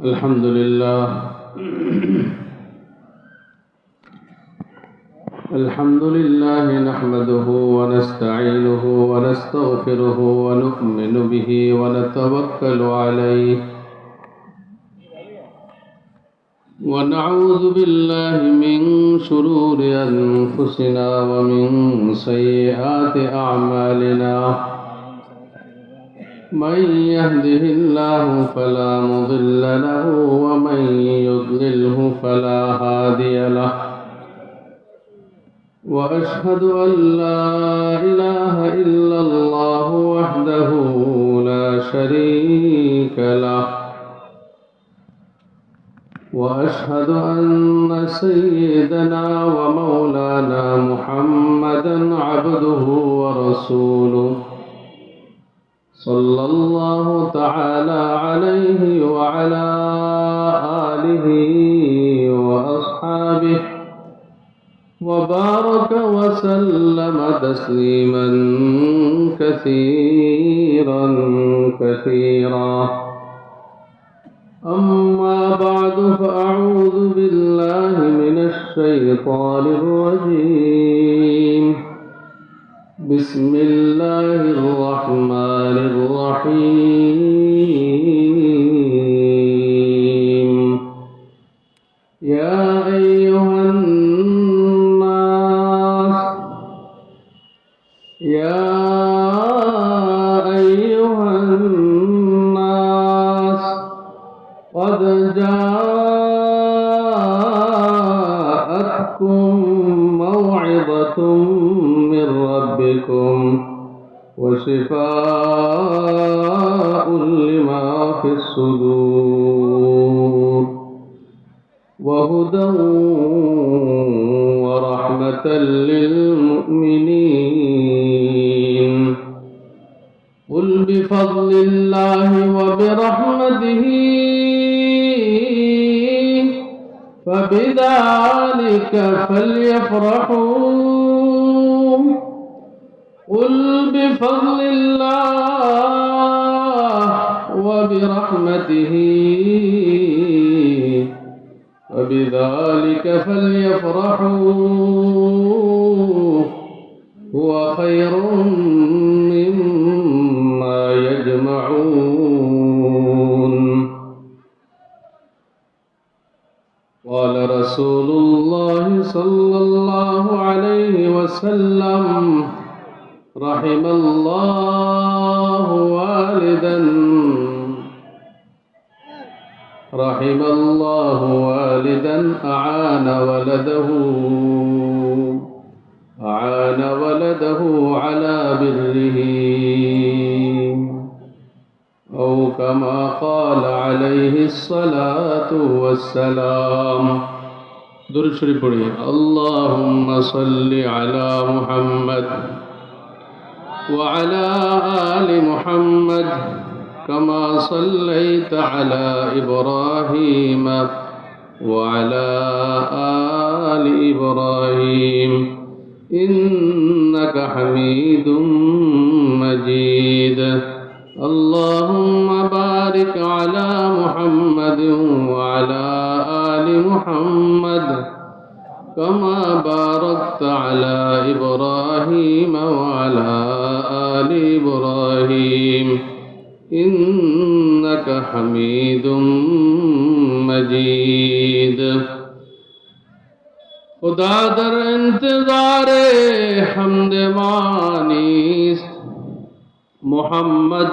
الحمد لله الحمد لله نحمده ونستعينه ونستغفره ونؤمن به ونتوكل عليه ونعوذ بالله من شرور أنفسنا ومن سيئات أعمالنا من يهده الله فلا مضل له ومن يضلله فلا هادي له وأشهد أن لا إله إلا الله وحده لا شريك له وأشهد أن سيدنا ومولانا محمدا عبده ورسوله صلى الله تعالى عليه وعلى آله وأصحابه وبارك وسلم تسليما كثيرا كثيرا أما بعد فأعوذ بالله من الشيطان الرجيم بسم الله الرحمن الرحيم يا أيها الناس قد جاءتكم موعظة من ربكم وشفاء لما في الصدور وهدى ورحمة للمؤمنين قل بفضل الله وبرحمته فبذلك فليفرحوا قل بفضل الله وبرحمته فبذلك فليفرحوا هو خير مما يجمعون قال رسول الله صلى الله عليه وسلم رحم الله والدا أعان ولده على بره أو كما قال عليه الصلاة والسلام درود شريف پڑھیے اللهم صل على محمد وعلى آل محمد كما صليت على إبراهيم وعلى آل إبراهيم إنك حميد مجيد اللهم بارك على محمد وعلى آل محمد كما باركت على إبراهيم وعلى آل إبراهيم إنك حميد مجيد خدا در انتظار حمد مانیست محمد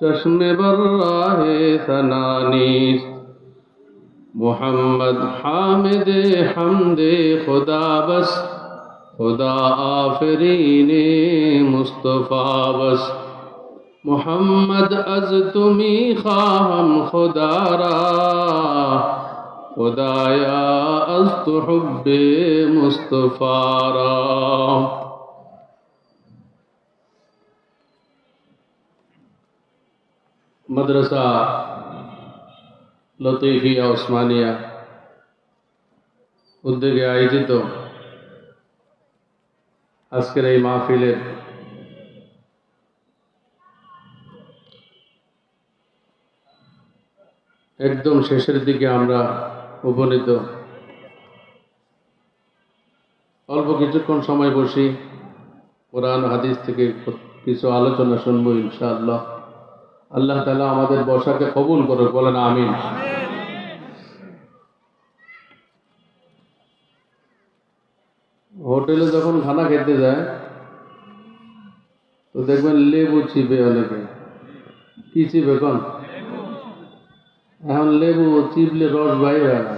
چشم بر راہ ثنا نیست محمد حامد حمد خدا بس خدا آفرین مصطفیٰ بس محمد از تمی خواهم خدا را خدایا از تو حب مصطفیٰ را মাদ্রাসা লতিফিয়া ওসমানিয়া উদ্যোগে আয়োজিত আজকের এই মাহফিলের একদম শেষের দিকে আমরা উপনীত। অল্প কিছুক্ষণ সময় বসি, কোরআন হাদিস থেকে কিছু আলোচনা শুনবো ইনশাআল্লাহ। আল্লাহ তাআলা আমাদের বসাকে কবুল করুক, বলেন আমিন। হোটেলে যখন খানা খেতে যায় তো দেখবেন লেবু চিবে অনেকে। কি চিবে কোন? এখন লেবু চিপলে রস বাইর হয় না।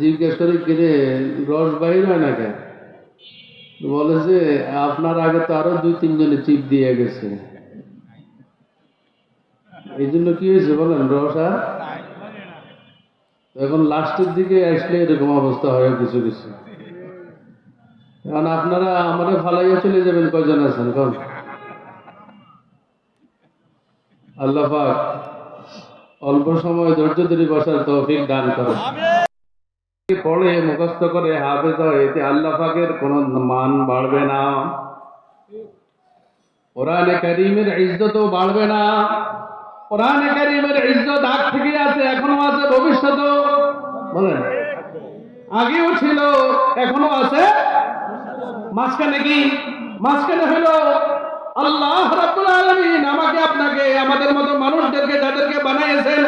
জিজ্ঞেস করি কিরে রস বাইর হয় না কেন? বলে যে আপনার আগে তো আরো 2-3 জনে চিপ দিয়ে গেছে, এই জন্য কি হয়েছে বলেন, রস আর এখন লাস্টের দিকে আসলে এরকম অবস্থা হয় কিছু কিছু। এখন আপনারা আমাদের ফালাইয়া চলে যাবেন, কয়জন আছেন কোন? আল্লাহ পাক অল্প সময় ধৈর্য ধরে বসার তৌফিক দান করেন। পড়ে মুখস্থ করে হাফেজ হয়, এতে আল্লাহ পাকের কোন মান বাড়বে না, কোরআনে কারীমের ইজ্জতও বাড়বে না। কোরআনে কারীমের ইজ্জত আগ থেকে আছে, এখনো আছে, ভবিষ্যতেও বলেন আগেও ছিল, এখনো আছে। মাঝখানে কি? মাঝখানে হলো আল্লাহ রাব্বুল আলামিন আমাকে আপনাকে আমাদের মতো মানুষদেরকে যাদেরকে বানাইছেন,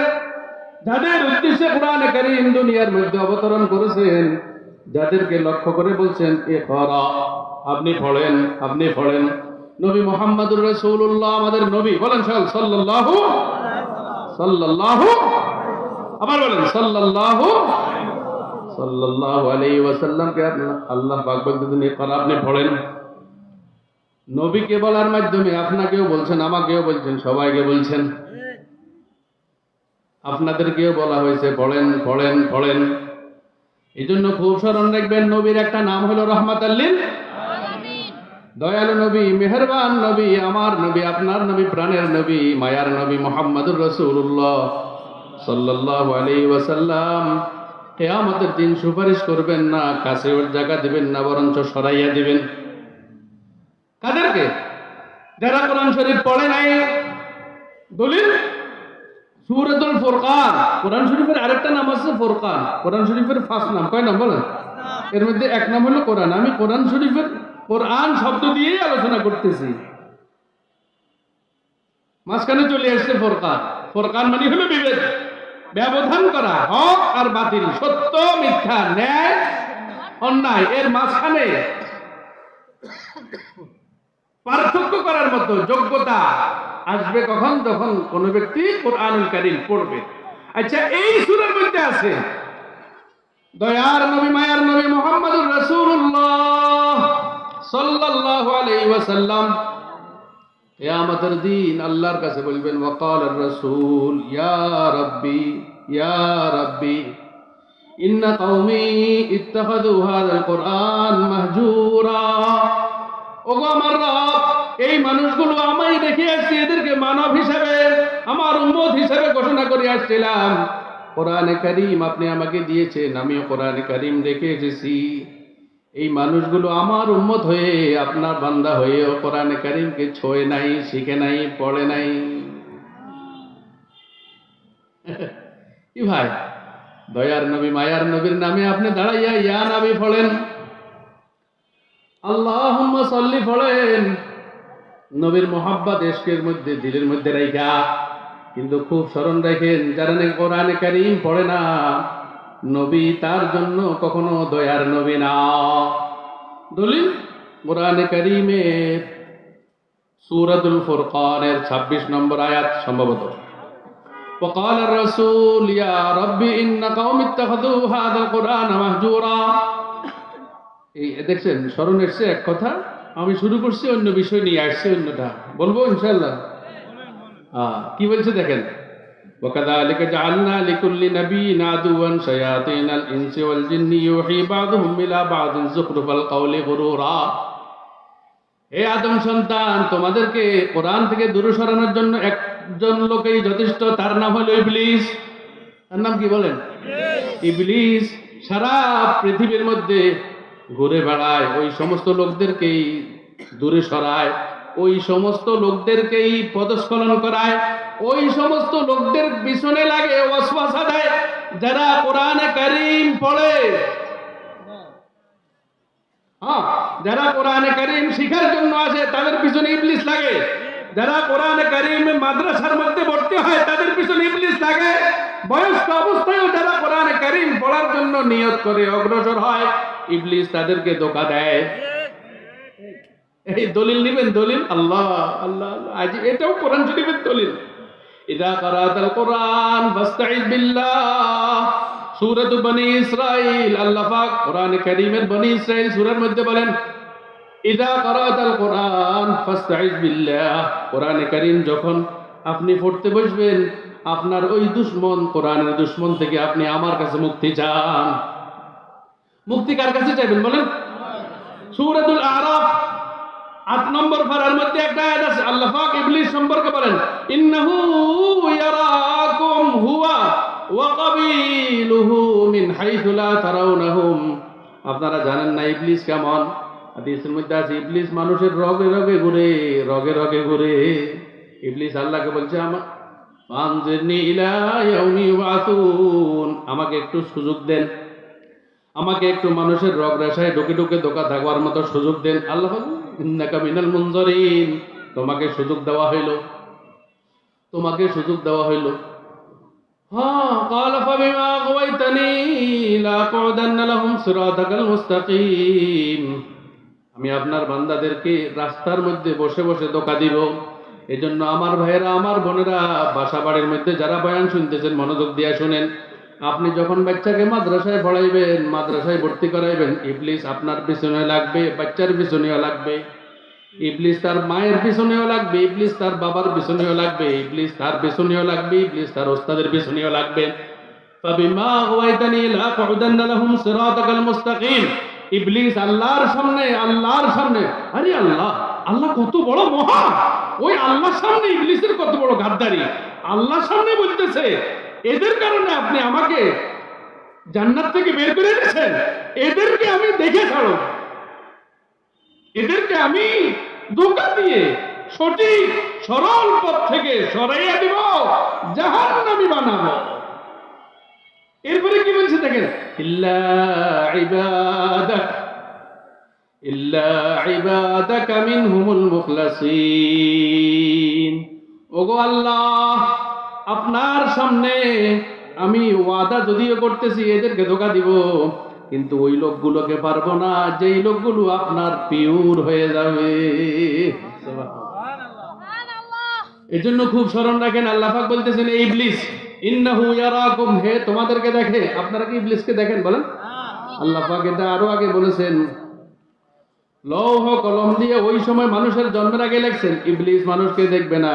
যাদের উদ্দেশ্যে কোরআনে কারীম দুনিয়ার মধ্যে অবতরণ করেছেন, যাদেরকে লক্ষ্য করে বলছেন ইকরা, আপনি পড়েন, আপনি পড়েন। নবী মুহাম্মদুর রাসূলুল্লাহ আমাদের নবী, বলেন সাল্লাল্লাহু সাল্লাল্লাহু, আবার বলেন সাল্লাল্লাহু আলাইহি ওয়াসাল্লামকে আল্লাহ পাক বলতেছেন ইকরা, আপনি পড়েন। নবীকে বলার মাধ্যমে আপনাকেও বলছেন, আমাকেও বলছেন, সবাইকে বলছেন। আপনাদেরকেও বলা হয়েছে পড়েন পড়েন পড়েন। এই জন্য খুব স্মরণ রাখবেন, নবীর একটা নাম হলো রাহমাতাল লিল আলামিন, দয়ালু নবী, মেহেরবান নবী, আমার নবী, আপনার নবী, প্রাণের নবী, মায়ার নবী মুহাম্মদুর রাসূলুল্লাহ সাল্লাল্লাহু আলাইহি ওয়াসাল্লাম কিয়ামতের দিন সুপারিশ করবেন না, কাছে ওর জায়গা দিবেন না, বরঞ্চ সরাইয়া দিবেন। কাদেরকে? যারা কোরআন শরীফ পড়ে নাই। দলিল সূরাতুল ফুরকান, কোরআন শরীফের আরেকটা নাম আছে ফুরকান। কোরআন শরীফের ফার্স্ট নাম কয় নাম বলেন? এর মধ্যে এক নাম হলো কোরআন। আমি কোরআন শরীফের কোরআন শব্দ দিয়েই আলোচনা করতেছি, মাঝখানে চলে আসছে ফুরকান। ফুরকান মানে হলো বিভেদ, ব্যবধান করা, হক আর বাতিল, সত্য মিথ্যা, ন্যায় অন্যায়, এর মাঝখানে পার্থক্য করার মতো যোগ্যতা আসবে কখন? যখন কোন ব্যক্তি কোরআনুল কারীম পড়বে। আচ্ছা, এই সূরার মধ্যে আছে দয়ার নবী, মায়ার নবী মুহাম্মদুর রাসূলুল্লাহ সাল্লাল্লাহু আলাইহি ওয়াসাল্লাম কিয়ামতের দিন আল্লাহর কাছে বলবেন ওয়াকালার রাসূল ইয়া রাব্বি ইন্না কওমি ইত্তাখাযু হাযাল কুরআন মাহজুরা। ওগো আমার রব, এই মানুষগুলো আমায় রেখে আসছে, এদেরকে মানব হিসেবে, আমার উম্মত হিসেবে ঘোষণা করে আসছিলাম। কোরআনে কারীম আপনি আমাকে দিয়েছেন, আমিও কোরআনে কারীম রেখে এসেছি। এই মানুষগুলো আমার উম্মত হয়ে, আপনার বান্দা হয়েও কোরআনে কারীমকে ছোঁয়ে নাই, শিখে নাই, পড়ে নাই। কি ভাই, দয়ার নবী, মায়ার নবীর নামে আপনি দাঁড়াইয়া ইয়া নবী পড়েন, আল্লাহুম্মা সাল্লি পড়েন, নবীর মোহাব্বত ইশকের মধ্যে দিলের মধ্যে রাইখা। কিন্তু খুব স্মরণ রাখেন, যারা নাকি কোরআনে কারীম পড়ে না, নবী তার জন্য কখনো দয়ার নবী না। দলিল কোরআনে কারীমের সূরাতুল ফুরকানের 26 নম্বর আয়াত সম্ভবত। وقال الرسول يا رب إن قوم اتخذوا هذا القرآن مهجورا। এই দেখছেন, স্মরণ এসছে এক কথা, আমি শুরু করছি অন্য বিষয় নিয়ে, আসছে অন্যটা বলবো ইনশাআল্লাহ। কি বলছে দেখেন, وكذلك جعلنا لكل نبي عدوا شياطين الإنس والجن يوحي بعضهم إلى بعض زخرف القول غرورا। হে আদম সন্তান, তোমাদেরকে কোরআন থেকে দূরে সরানোর জন্য একজন লোকই যথেষ্ট, তার নাম হলো ইবলিস। তার নাম কি বলেন? ইবলিস। সারা পৃথিবীর মধ্যে ঘুরে বেড়ায়, ওই সমস্ত লোকদেরকেই দূরে সরায়, ওই সমস্ত লোকদেরকেই পদস্খলন করায়, ওই সমস্ত লোকদের পিছনে লাগে, ওয়াসওয়াসা দেয় যারা কোরআনে কারীম পড়ে। হ্যাঁ, যারা কোরআনে কারীম শিখার জন্য আসে তাদের পিছনে ইবলিস লাগে। যারা কোরআনে কারীম মাদ্রাসার মধ্যে ভর্তি হয় তাদের পিছনে ইবলিস লাগে। বয়স্ক অবস্থায়ও যারা কোরআনে কারীম পড়ার জন্য নিয়ত করে অগ্রসর হয়, ইবলিস তাদেরকে ধোঁকা দেয়। এই দলিল নেবেন, দলিল আল্লাহ আল্লাহ আজ এটাও কোরআন শরীফের দলিল। ইযা ক্বারাতাল কোরআন ফাস্তাইয বিল্লাহ, সূরা বনী ইসরাঈল, আল্লাহ পাক কোরআনে কারীমের বনী ইসরাঈল সূরার মধ্যে বলেন ইযা ক্বারাতাল কোরআন ফাস্তাইয বিল্লাহ। কোরআনে কারীম যখন আপনি পড়তে বসবেন, আপনার ওই দুশমন, কোরআনের দুশমন থেকে আপনি আমার কাছে মুক্তি চান। মুক্তি কার কাছে চাইবেন বলেন? সূরাতুল আরাফ ৮ নম্বর পারার মধ্যে একটা আয়াত আছে, আল্লাহ পাক ইবলিস সম্পর্কে বলেন ইন্নাহু ইয়ারাকুম হুয়া ওয়া কাবিলুহু মিন হাইথু লা তারাউনাহুম। আপনারা জানেন না ইবলিস কেমন? হাদিসের মধ্যে আছে ইবলিস মানুষের রগে রগে ঘুরে, রগে রগে ঘুরে। ইবলিস আল্লাহকে বলছে ফানজিরনি ইলা ইয়াউমি ইউবাসুন, আমাকে একটু সুযোগ দেন, আমাকে একটু মানুষের রগ রেশায় ঢুকে ঢুকে ধোকা থাকবার মতো সুযোগ দেন। আল্লাহ ইন্নাকা মিনাল মুনজারিন, তোমাকে সুযোগ দেওয়া হইল, তোমাকে সুযোগ দেওয়া হইল। হ্যাঁ, ক্বালা ফাবিমা আগাওয়াইতানি লাআকুদান্না লাহুম সিরাতাকাল মুস্তাকিম, আমি আপনার বান্দাদেরকে রাস্তার মধ্যে বসে বসে ধোকা দিব। এজন্য আমার ভাইয়েরা, আমার বোনেরা, বাসা বাড়ির মধ্যে যারা বয়ান শুনতেছেন মনোযোগ দিয়ে শুনেন। আপনি যখন বাচ্চাকে মাদ্রাসায় পড়াইবেন, মাদ্রাসায় ভর্তি করাইবেন, ইবলিস আপনার পিছনে লাগবে, বাচ্চার পিছনেও লাগবে। ইবলিস তার মায়ের পিছনেও লাগবে, ইবলিস তার বাবার পিছনেও লাগবে, ইবলিস তার পিছনেও লাগবে, ইবলিস তার ওস্তাদের পিছনেও লাগবে। ফাবিমা আগাওয়াইতানি লাআকুদান্না লাহুম সিরাতাকাল মুস্তাকিম। ইবলিস আল্লাহর সামনে, আল্লাহর সামনে, আরে আল্লাহ, আল্লাহ কত বড় মহান, ওই আল্লাহর সামনে ইবলিসের কত বড় গাদ্দারি। আল্লাহর সামনে বলতেছে এদের কারণে আপনি আমাকে জান্নাত থেকে বের করে দিয়েছেন, এদেরকে আমি দেখে ছাড়ব, এদেরকে আমি ধোঁকা দিয়ে সঠিক সরল পথ থেকে সরাইয়া দিব, জাহান্নামী বানাবো। এরপরে কি বলছে দেখেন, ইল্লা ইবাদাকা মিনহুমুল মুখলাসিন। ওগো আল্লাহ, আপনার সামনে আমি ওয়াদা যদিও করতেছি এদেরকে ধোঁকা দিব, কিন্তু ওই লোকগুলোকে পারবো না যেই লোকগুলো আপনার পিওর হয়ে যাবে। এজন্য খুব স্মরণ রাখেন, আল্লাহ পাক বলতেছেন এই ইবলিস ইন্নাহু ইয়ারাকুম, হে তোমাদেরকে দেখে। আপনারা কি ইবলিসকে দেখেন বলেন? আল্লাহ পাক এটা আরো আগে বলেছেন, লৌহ কলম দিয়ে ওই সময় মানুষের জন্মের আগে লেখছেন ইবলিস মানুষকে দেখবে না,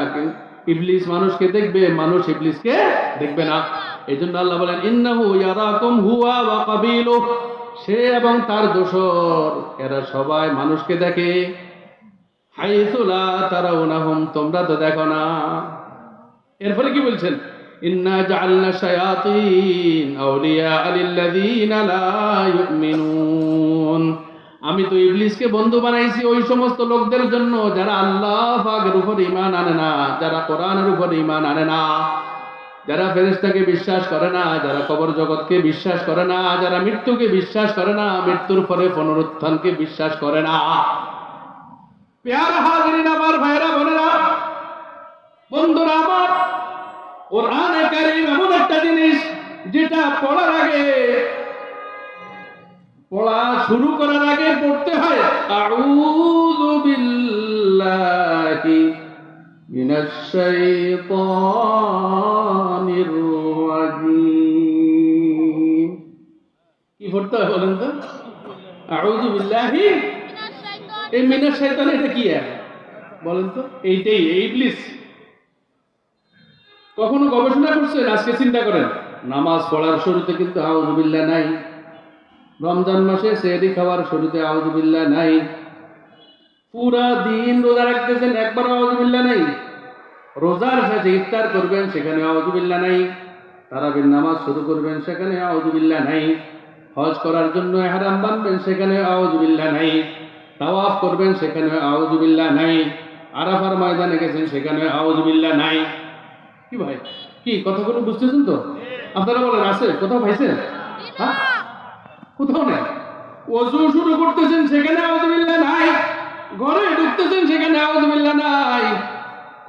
ইবলিস মানুষকে দেখবে, মানুষ ইবলিসকে দেখবে না। এইজন্য আল্লাহ বলেন ইন্নাহু ইয়ারাকুম হুয়া ওয়া কাবিলুহু, সে এবং তার দোসর এরা সবাই মানুষকে দেখে। হাইসু লা তারাউনাহুম, তোমরা তো দেখো না। এরপরে কি বলছেন, ইন্না জাআলনা শায়াতিন আউলিয়া লিল্লাযিনা লা ইউমিনুন, আমি তো ইবলিসকে বন্ধু বানাইছি ওই সমস্ত লোকদের জন্য যারা আল্লাহ পাকের উপর ঈমান আনে না, যারা কোরআনের উপর ঈমান আনে না, যারা ফেরেশতাকে বিশ্বাস করে না, যারা কবর জগৎকে বিশ্বাস করে না, যারা মৃত্যুকে বিশ্বাস করে না, মৃত্যুর পরে পুনরুত্থানকে বিশ্বাস করে না। প্যারা হাজিরিন, আমার ভাইরা বোনেরা, বন্ধুরা আমার, কোরআনে কারীম এমন একটা জিনিস যেটা পড়ার আগে, পড়া শুরু করার আগে পড়তে হয় আউযু বিল্লাহি মিনাশ শাইতানির রাজীম। কি পড়তে হয় বলেন তো? আউযু বিল্লাহি মিনাশ শাইতানির, এই মিনাশ শাইতান এটা কি বলেন তো? এইটাই ইবলিস। কখনো গবেষণা করছেন? আজকে চিন্তা করেন, নামাজ পড়ার শুরুতে কিন্তু আউযু বিল্লাহ নাই, রমজান মাসে সেহরি খাওয়ার শুরুতে আউযু বিল্লাহ নাই, পুরা দিন রোজা রাখতেছেন একবার আউযু বিল্লাহ নাই, রোজার শেষে ইফতার করবেন সেখানে আউযু বিল্লাহ নাই, তারাবির নামাজ শুরু করবেন সেখানে আউযু বিল্লাহ নাই, হজ করার জন্য ইহরাম বাঁধবেন সেখানে আউযু বিল্লাহ নাই, তাওয়াফ করবেন সেখানে আউযু বিল্লাহ নাই, আরাফার ময়দানে গেছেন সেখানে আউযু বিল্লাহ নাই। কি ভাই, কি কথাগুলো বুঝতেছেন তো? আপনারা বলেন আছে কোথাও পাইছেন? হ্যাঁ, কোথাও নেই। ওযু শুরু করতেছেন সেখানে আউযুবিল্লাহ নাই, ঘরে ঢুকতেছেন সেখানে আউযুবিল্লাহ নাই।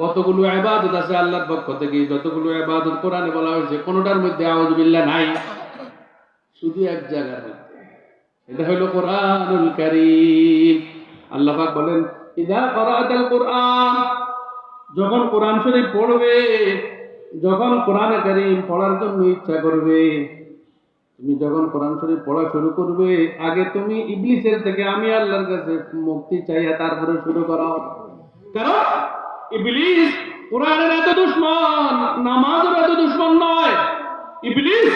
কতগুলো ইবাদত আছে আল্লাহর পক্ষ থেকে, যতগুলো ইবাদত কোরআনে বলা হয়েছে কোনটার মধ্যে আউযুবিল্লাহ নাই, শুধু এক জায়গার মধ্যে। এটা হলো কোরআনুল কারীম। আল্লাহ পাক বলেন, ইযা ক্বারাআতাল কুরআন, যখন কোরআন শরীফ পড়বে, যখন কোরআনে কারীম পড়ার জন্য ইচ্ছা করবে, তুমি যখন কোরআন শরীফ পড়া শুরু করবে, আগে তুমি ইবলিসের থেকে আমি আল্লাহর কাছে মুক্তি চাইয়া তারপরে শুরু করো। কারণ ইবলিস কোরআনের এত দুশমন, নামাজের এত দুশমন নয়। ইবলিস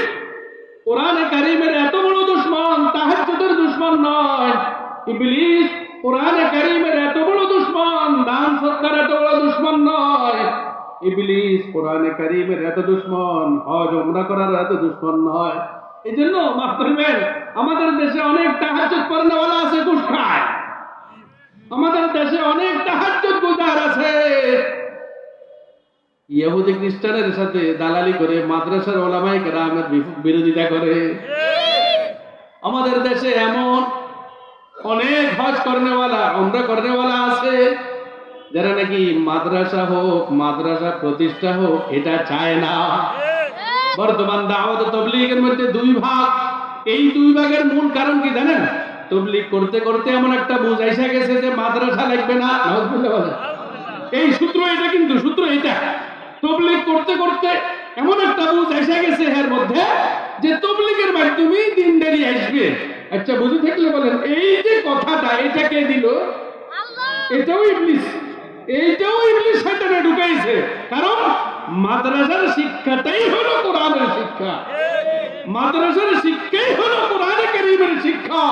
কোরআনে কারীমের এত বড় দুশমন, তাহাজ্জুদের দুশমন নয়। ইবলিস কোরআনে কারীমের এত বড় দুশমন, দান সৎকার এত বড় দুশমন নয়। ইবলিস কোরআনে কারীমের এত দুশমন, হজ ওমরা করার এত দুশমন নয়। এজন্য মাফ করবেন, আমাদের দেশে অনেক তাহাজ্জুদ পড়নেওয়ালা আছে, ঘুষ খায়। আমাদের দেশে অনেক তাহাজ্জুদ গুজার আছে, ইহুদি খ্রিস্টানের সাথে দালালি করে মাদ্রাসার ওলামায়ে কেরামের বিরোধিতা করে। আমাদের দেশে এমন অনেক হজ করনেওয়ালা, ওমরা করনেওয়ালা আছে যারা নাকি মাদ্রাসা হোক, মাদ্রাসা প্রতিষ্ঠা হোক, এটা চায় না। বর্তমান দাওয়াত ও তাবলীগের মধ্যে দুই ভাগ। এই দুই ভাগের মূল কারণ কি জানেন? তাবলীগ করতে করতে এমন একটা বুঝ আইসা গেছে যে মাদ্রাসা লাগবে না। নাউজুবিল্লাহ বলেন। এই সূত্র এটা, কিন্তু সূত্র এটা। তাবলীগ করতে করতে এমন একটা বুঝ আইসা গেছে এর মধ্যে যে তাবলীগের মাধ্যমে দিনদারি আসবে। আচ্ছা, বুঝে থাকলে বলেন, এই যে কথাটা, এটা কে দিল? আল্লাহ। এটাও ইবলিস, এইটাও ইবলিস শয়তানে ঢুকাইছে। কারণ মাদ্রাসার শিক্ষাটাই হলো কোরআনের শিক্ষা, মাদ্রাসার শিক্ষাই হলো কোরআনে কারীমের শিক্ষা।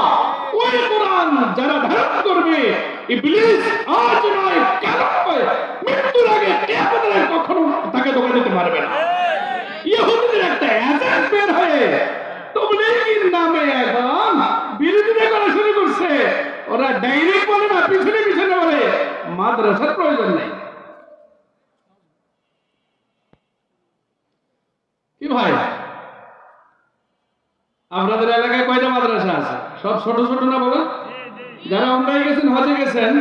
ওই কোরআন যারা ধারণ করবে, ইবলিস আজ নয় কাল নয়, মৃত্যুর আগে কিয়ামতের আগে কখনো তাকে ধোঁকা দিতে পারবে না। ইহুদিদের একটা এজেন্ট বের হয়ে তাবলীগের নামে এখন বিরোধিতা করা শুরু করছে। ওরা ডাইরেক্ট বলে না, পিছনে পিছনে বলে মাদ্রাসার প্রয়োজন নাই। কি ভাই, আপনাদের এলাকায় কয়টা মাদ্রাসা আছে? সব ছোট ছোট না বলেন? যারা উমরায় গেছেন, হজে গেছেন,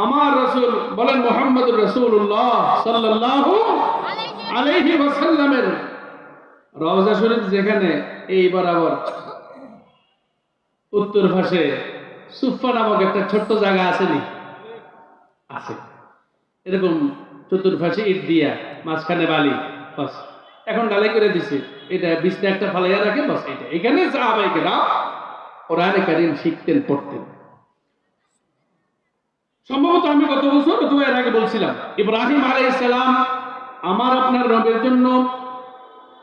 আমার রাসূল বলেন মুহাম্মদুর রাসূলুল্লাহ সাল্লাল্লাহু আলাইহি ওয়াসাল্লামের রওজা শরীফ যেখানে, এই বরাবর উত্তর পাশে সুফা নামক একটা ছোট্ট জায়গা আসেনি? আছে। এরকম চতুর্পাশে ইট দিয়া, মাঝখানে বালি, বাস। এখন ঢালাই করে দিছে, এটা বিছনা একটা ফালাইয়া রাখে, বাস। এটা এখানে সাহাবায়ে কেরাম কোরআনে কারীম শিখতেন, পড়তেন। সম্ভবত আমি গত বছর অথবা এর আগে বলছিলাম, ইব্রাহিম আলাইহিস সালাম আমার আপনার রবের জন্য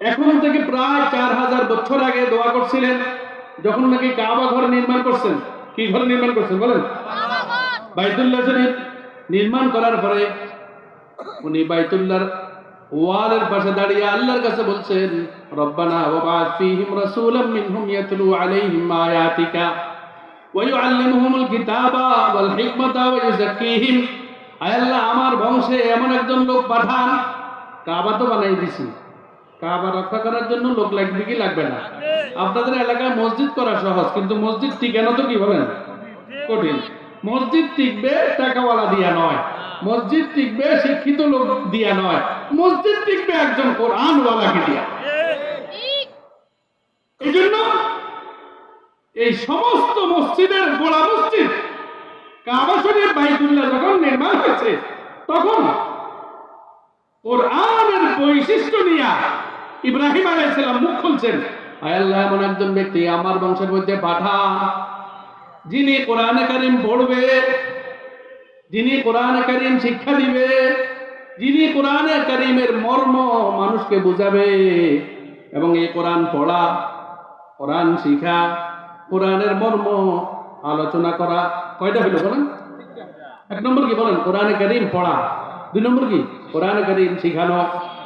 এখন থেকে প্রায় 4000 বছর আগে দোয়া করছিলেন, যখন নাকি কাবা ঘর নির্মাণ করছেন। কি ঘর নির্মাণ করছেন বলেন? বাইতুল্লাহ শরীফ নির্মাণ করার পরে উনি বাইতুল্লাহর ওয়ালের পাশে দাঁড়িয়ে আল্লাহর কাছে বলছেন, রব্বানা ওয়াবা'আথ ফীহিম রাসূলাম মিনহুম ইয়াতলু আলাইহিম আয়াতিকা ওয়া ইউআল্লিমুহুমুল কিতাবা ওয়াল হিকমাতা ওয়া ইউযাক্কিহিম। আয় আল্লাহ, আমার বংশে এমন একজন লোক পাঠান। কাবা তো বানাই দিছি, কাবা রক্ষা করার জন্য লোক লাগবে কি লাগবে না? আপনাদের এলাকায় মসজিদ করা সহজ, কিন্তু মসজিদ টিকানো তো কি বলেন কঠিন। মসজিদ টিকবে টাকাওয়ালা দিয়া নয়, মসজিদ টিকবে শিক্ষিত লোক দিয়া নয়, মসজিদ টিকবে একজন কোরআনওয়ালাকে দিয়া। এই জন্য এই সমস্ত মসজিদের গোড়া মসজিদ কাবা শরীফ বাইতুল্লাহ যখন নির্মাণ হয়েছে, তখন কোরআনের বৈশিষ্ট্য নিয়ে ইব্রাহিম আলাইহিস সালাম মুখ খুলছেন, আয় আল্লাহ, এমন একজন ব্যক্তি আমার বংশের মধ্যে পাঠান যিনি কোরআনে কারীম পড়বে, যিনি কোরআনে কারীম শিক্ষা দিবে, যিনি কোরআনে কারীমের মর্ম মানুষকে বুঝাবে। এবং এই কোরআন পড়া, কোরআন শিখা, কোরআনের মর্ম আলোচনা করা, কয়টা হলো বলেন? এক নম্বর কি বলেন? কোরআনে কারীম পড়া। দুই নম্বর কি? কোরআনে কারীম শিখানো।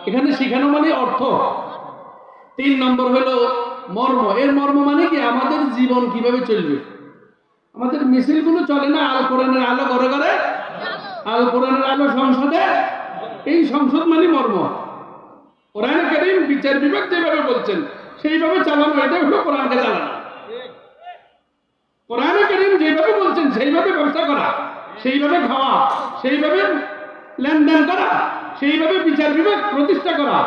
এখানে শিখানো মানে অর্থ। তিন নম্বর হলো মর্ম। এর মর্ম মানে কি? আমাদের জীবন কিভাবে চলবে। আমাদের মিছিলগুলো চলে না আল কোরআনের আলো ঘরে ঘরে, আল কোরআনের আলো সংসদে। এই সংসদ মানে মর্ম। কোরআন কারীম বিচার বিভাগ যেভাবে বলছেন সেইভাবে চালানো, এটা হলো কোরআনকে চালানো। কোরআন কারীম যেভাবে বলছেন সেইভাবে ব্যবসা করা, সেইভাবে খাওয়া, সেইভাবে লেনদেন করা, সেইভাবে বিচার বিভাগ প্রতিষ্ঠা করা,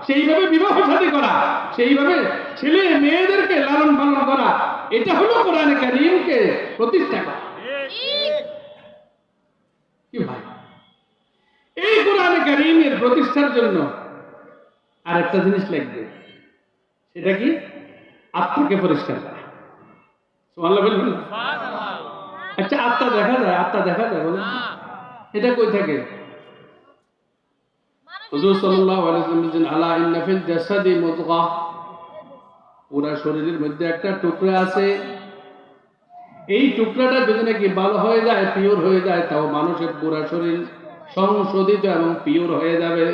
সেইভাবে বিবাহ শাদী করা, সেইভাবে ছেলে মেয়েদেরকে লালন পালন করা, এটা হলো কোরআন কারীমকে প্রতিষ্ঠা করা। কি ভাই, এই কোরআন কারীমের প্রতিষ্ঠার জন্য আরেকটা জিনিস লাগবে, সেটা কি? আত্মাকে পরিষ্কার করা। সুবহানাল্লাহ বলবেন? আচ্ছা, আত্মা দেখা যায়? আত্মা দেখা যায় বলেন? এটা কই থাকে? হুজুর সাল্লাল্লাহু আলাইহি ওয়াসাল্লাম বলেছেন, আলা ইন্না ফিল জাসাদি মুদগাহ, পুরা শরীরের মধ্যে একটা টুকরা আছে, এই টুকরাটা যদি নাকি ভালো হয়ে যায়, পিওর হয়ে যায়, তাও মানুষের পুরা শরীর সংশোধিত এবং পিওর হয়ে যাবে।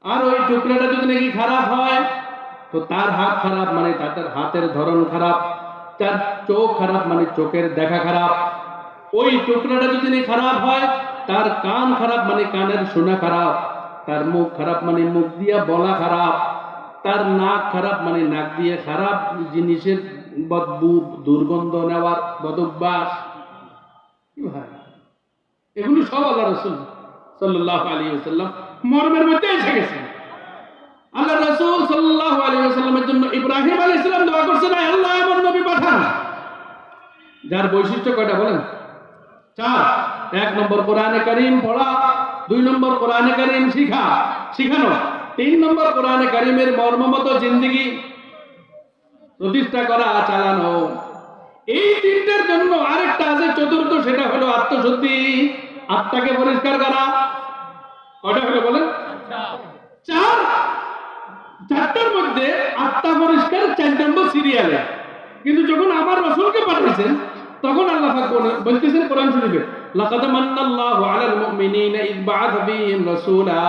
আর ওই টুকরাটা যদি নাকি খারাপ হয়, তো তার হাত খারাপ মানে তার হাতের ধরন খারাপ, তার চোখ খারাপ মানে চোখের দেখা খারাপ। ওই টুকরাটা যদি নাকি খারাপ হয়, তার কান খারাপ মানে কানের শোনা খারাপ, তার মুখ খারাপ মানে মুখ দিয়া বলা খারাপ, তার নাক খারাপ মানে নাক দিয়ে খারাপ জিনিসের বদবু দুর্গন্ধ নেওয়ার বদভ্যাস। এগুলো সব আল্লাহ রাসূল সাল্লাল্লাহু আলাইহি ওয়াসাল্লাম মর্মের মধ্যে এসে গেছে। আল্লাহ রাসূল সাল্লাল্লাহু আলাইহি ওয়াসাল্লামের জন্য ইব্রাহিম আলাইহিস সালাম দোয়া করছেন, আল্লাহ এমন নবী পাঠান যার বৈশিষ্ট্য কয়টা বলেন? 4। 1 নম্বর কোরআনে কারীম পড়া, 2 নম্বর কোরআনে কারীম শিখানো, 3 নম্বর কোরআনে কারীমের মর্মমতো জিন্দেগি প্রতিষ্ঠা করা, চালানো। এই তিনটার জন্য আরেকটা আছে চতুর্থ, সেটা হলো আত্মশুদ্ধি, আত্মাকে পরিষ্কার করা। কয়টা হলো বলেন? 4। 4টার মধ্যে আত্মা পরিষ্কার 4 নম্বর সিরিয়ালে। কিন্তু যখন আমার রাসূলকে পাঠিয়েছেন, তখন আল্লাহ পাক বলতেছেন কোরআন শরীফে, লাকাদ মান্নাল্লাহু আলাল মুমিনিনা ইয বা'আথা ফীহিম রাসূলা